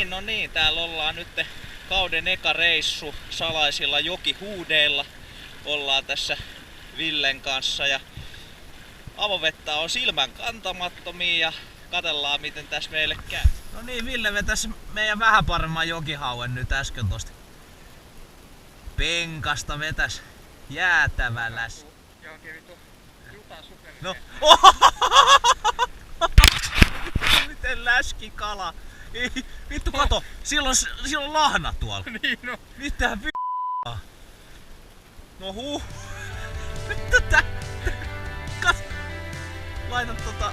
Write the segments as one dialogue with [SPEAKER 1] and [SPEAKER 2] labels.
[SPEAKER 1] No niin, täällä ollaan nyt kauden eka reissu salaisilla jokihuudeilla. Ollaan tässä Villen kanssa ja avovettä on silmän kantamattomia ja katsellaan miten tässä meille käy. No niin, Ville vetäisi meidän vähän paremman jokihauen nyt äsken tosta penkasta vetäs jäätävä läs. No. Miten läski kala? Ei, vittu kato, silloin lahna tuolla.
[SPEAKER 2] Niin no.
[SPEAKER 1] Mitä v***a? No Vittu tää.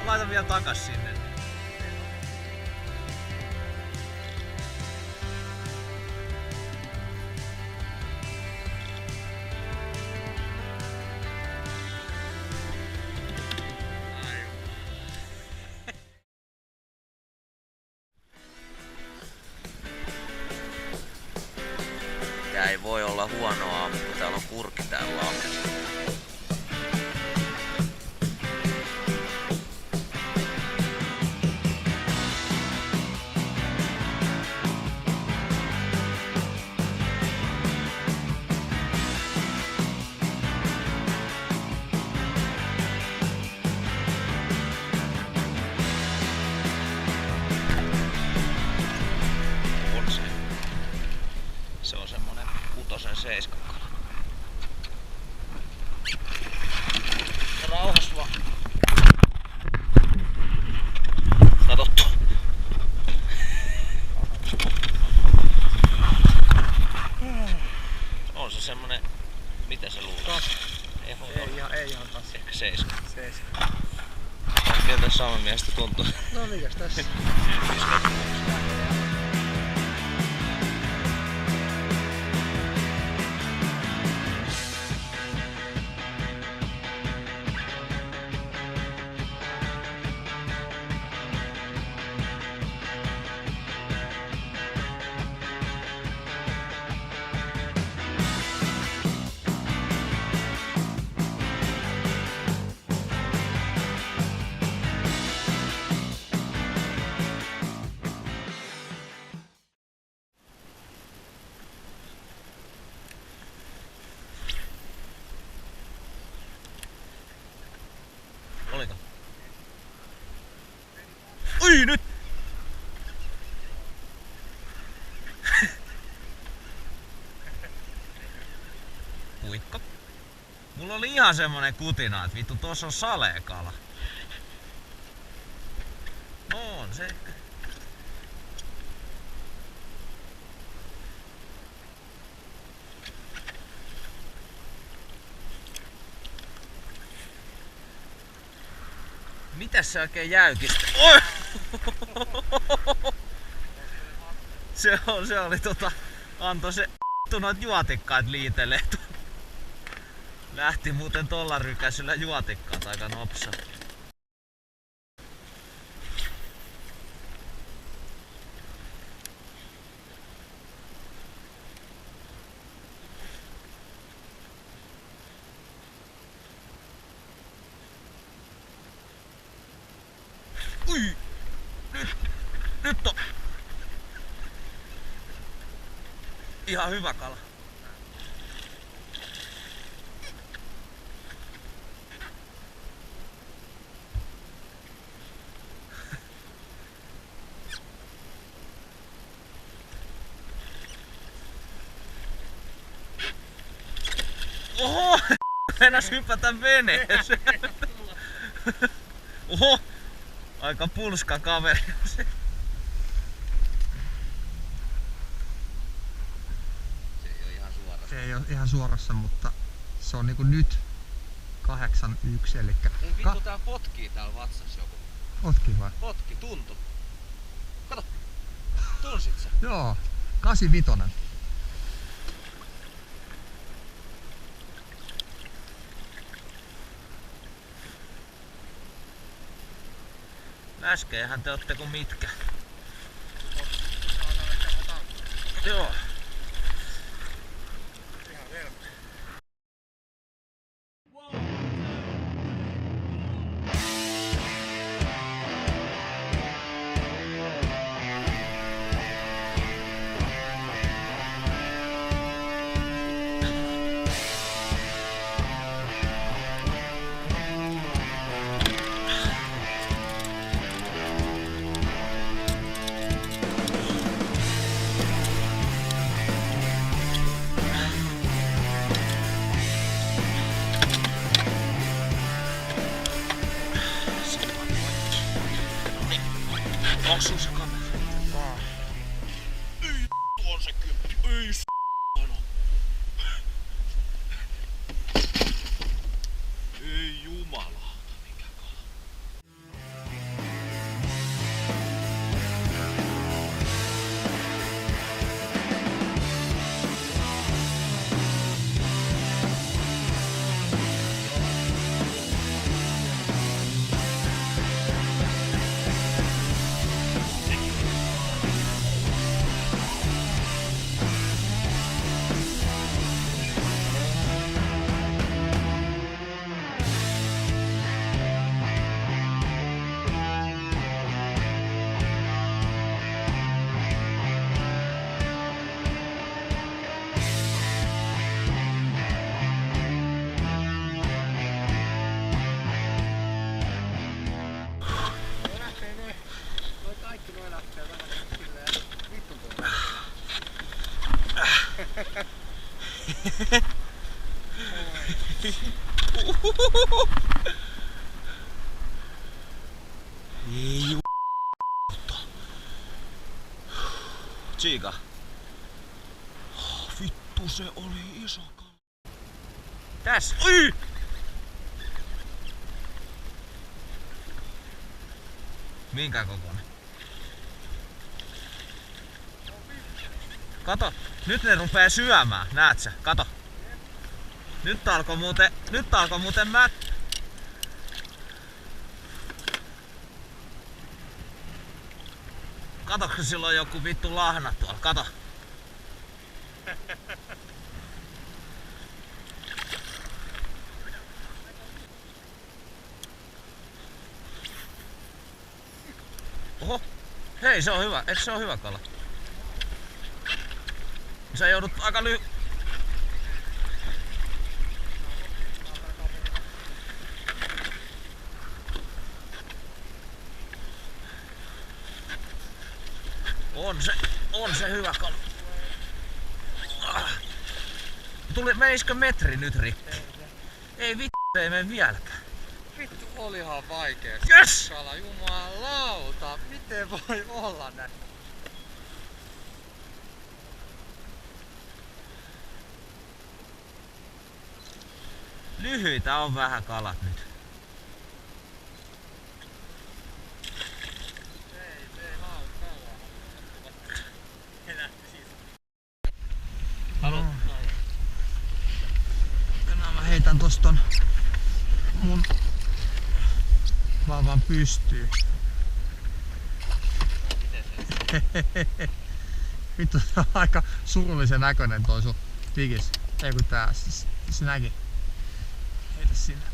[SPEAKER 1] Laita vielä takas sinne. Tää ei voi olla huono aamu, kun täällä on kurki täällä lammessa. Se on semmonen 6-7 kala. Rauhas vaan. Katottu. On se semmonen, mitä sä luulet?
[SPEAKER 2] Ei ihan tassi.
[SPEAKER 1] Ehkä 7.
[SPEAKER 2] 7.
[SPEAKER 1] Miltä Saamen miestä tuntuu?
[SPEAKER 2] No mikäs tässä?
[SPEAKER 1] Oliko? Oi nyt! Puikko. Mulla oli ihan semmonen kutina, että vittu tossa on saлекala. No on se ehkä. Mitäs se oikein jäykistä? Oi! Se oli antoi se noit juotikkaat liitelee. Lähti muuten tolla rykäisyllä juotikkaat aika nopsa. Ui! Nyt on ihan hyvä kala. Oho! Mennäs hypätä veneeseen. Oho! Aika pulska kaveri.
[SPEAKER 2] Se ei ole ihan suorassa. Se ei ole ihan suorassa, mutta se on niinku nyt 8-1, elikkä...
[SPEAKER 1] Ei vittu tää potkii täällä vatsassa joku.
[SPEAKER 2] Potkii vai?
[SPEAKER 1] Potki, tuntu. Kato! Tunsit sä?
[SPEAKER 2] Joo, 85.
[SPEAKER 1] Läskejähän te ootte kuin mitkä. Joo.
[SPEAKER 2] kamera.
[SPEAKER 1] Ei on se 10. Ei s***ana. Ei jumalauta mikä kala. Ei jumalauta. Tsiika. Vittu se oli iso kala. Tässä! Oi! Minkä kokoinen? Kato, nyt ne rupee syömään, näet sä? Kato. Nyt alkoi muuten Kato, kun sillä on joku vittu lahna tuolla, kato. Oho, hei se on hyvä, eikö se on hyvä kala? Sä joudut aika On se hyvä kala. Menisikö metri nyt rikki? Ei vittu, ei mene vieläkään.
[SPEAKER 2] Vittu, olihan vaikea.
[SPEAKER 1] Yes!
[SPEAKER 2] Kala, jumalauta, miten voi olla näin?
[SPEAKER 1] Lyhyitä on vähän kalat nyt.
[SPEAKER 2] Tänään mä heitän tosta mun vauvan pystyyn. Vittu, se on aika surullisen näköinen toi sun digis. Ei kun tää, se näki. Heitä sinne.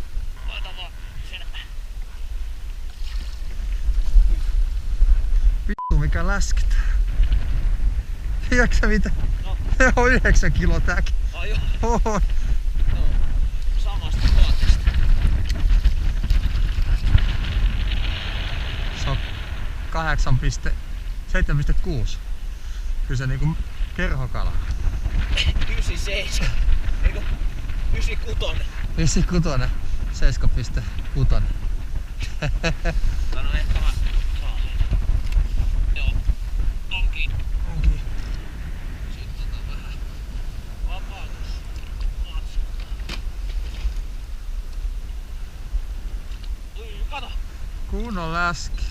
[SPEAKER 1] Ota vaan sinne.
[SPEAKER 2] Vittu mikä läskit. Tiedätkö mitä?
[SPEAKER 1] No.
[SPEAKER 2] Se on 9 kiloa tääkin.
[SPEAKER 1] Ai joo.
[SPEAKER 2] Oho.
[SPEAKER 1] No, samasta tuotteesta.
[SPEAKER 2] Se on 7,6. Kyllä se niinku kerhokala.
[SPEAKER 1] 97. Eiku 96.
[SPEAKER 2] 96. 7,6.
[SPEAKER 1] No ehkä mä saan sen. Joo. Onkin.
[SPEAKER 2] Onkin.
[SPEAKER 1] Sitten vähän vapautus. Kato.
[SPEAKER 2] Kunnon läski.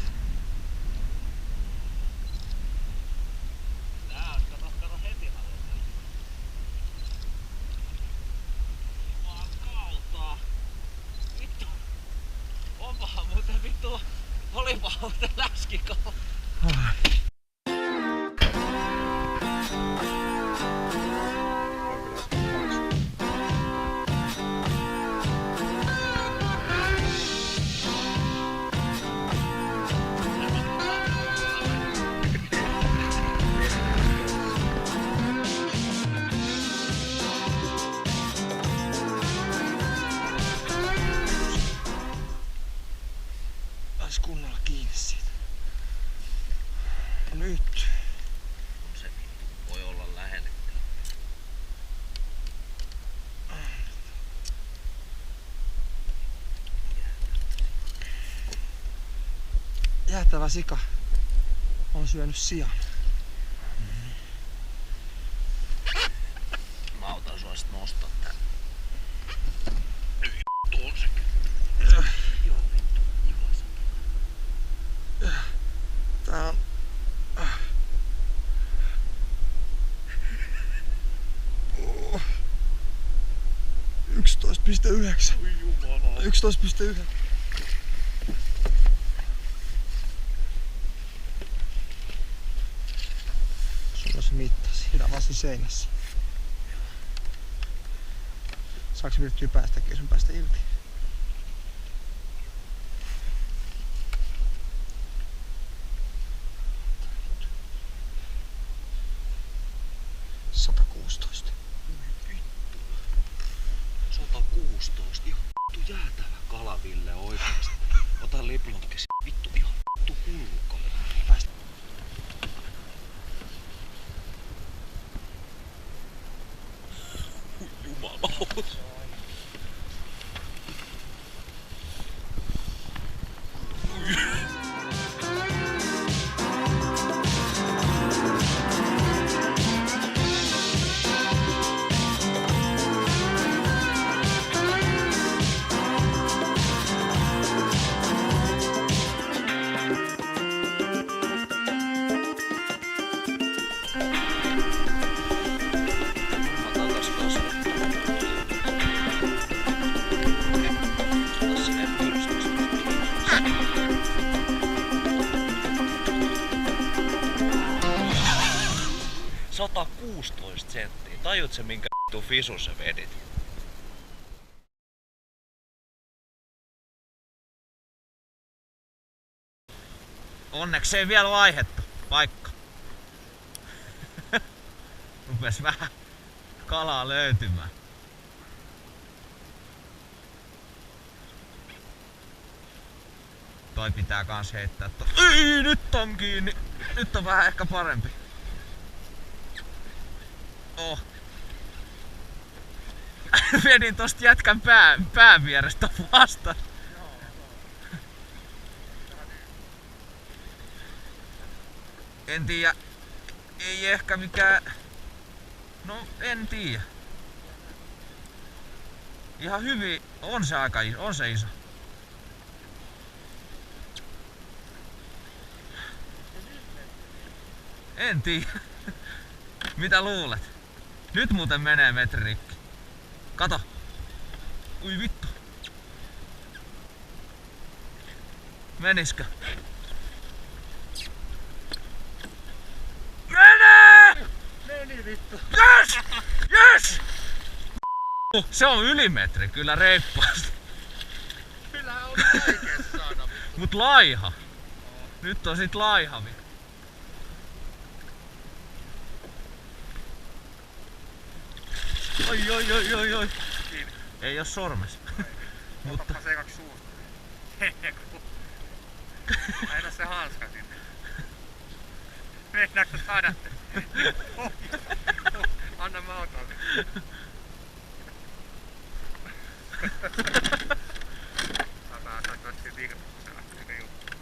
[SPEAKER 1] Tää on, kato heti hallintaan. Jumalautaa. Vittu. Onpahan muuten vittu. Olipa muuten läskikala.
[SPEAKER 2] Taisi kunnolla kiinni siitä. Nyt.
[SPEAKER 1] Se vittu voi olla lähellekään.
[SPEAKER 2] Jäätävä sika. On on syönyt sian.
[SPEAKER 1] Mä autan sua sit nostaa tää. Vittu on se. Joo vittu, juosa.
[SPEAKER 2] Tää on... 11,9. 11,9. Sulla se mittasi. Pidä vaan se seinässä. Saaks Virttyy päästäkin sun päästä irti? $116.
[SPEAKER 1] 116. Ihan vittu jäätävä kala, Ville, oikeesti. Ota liplokkesi. Vittu ihan vittu hullu kala. Jumalauta. $116. Tajut se minkä vittu fisun sä vedit? Onneksi ei vielä vaihettu paikka. Rupes vähän kalaa löytymään. Toi pitää kans heittää Ei, nyt on kiinni! Nyt on vähän ehkä parempi. Oh. Vedin tosta jätkän pään vierestä vasta. En tiedä. Ei ehkä mikään... No en tiedä. Ihan hyvin. On se aika iso. On se iso. En tiedä. Mitä luulet? Nyt muuten menee metri rikki. Kato. Ui vittu. Meniskö? Mene!
[SPEAKER 2] Meni vittu.
[SPEAKER 1] Yes! Yes! Se on yli metri, kyllä reippaasti.
[SPEAKER 2] Kyllä on oikees saada.
[SPEAKER 1] Mut laiha. Nyt on sit laiha. Oi.
[SPEAKER 2] Kiinni.
[SPEAKER 1] Ei oo sormes. Mutta...
[SPEAKER 2] Otapa se 2 suusta. Heitä se hanska sinne. Mennäänkö saada? Anna mä otan. Sataa tosi virtuksella. Eikä juttu.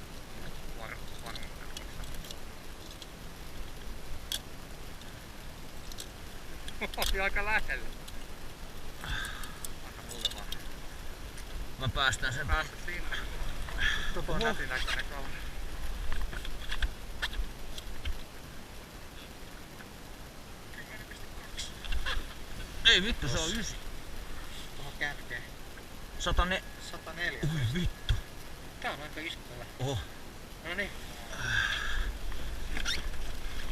[SPEAKER 2] Oli aika lähellä. Anna mulle vaan.
[SPEAKER 1] Mä päästän sen.
[SPEAKER 2] Päästä sinne. Tuo nätin näköinen kala.
[SPEAKER 1] Ei vittu, se on 9.
[SPEAKER 2] Tuohon kärkeen.
[SPEAKER 1] 104. Ui vittu.
[SPEAKER 2] Tää on aika iskolla.
[SPEAKER 1] Oh.
[SPEAKER 2] Noniin.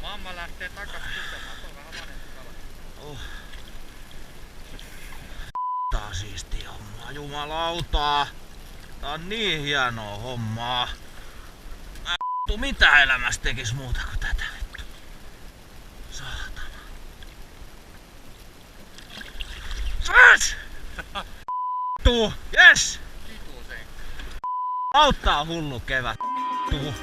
[SPEAKER 2] Mamma lähtee takas tukemaan. Tuo on vähän vanhempi kala.
[SPEAKER 1] Oh. Tää on siistiä hommaa, jumalauta. Tää on niin hienoa hommaa. Mä mitä elämässä tekis muuta kuin tätä vittu. Saatana. Yes! Tuu! Yes!
[SPEAKER 2] Vitu se.
[SPEAKER 1] Auttaa hullu kevät. Tuu.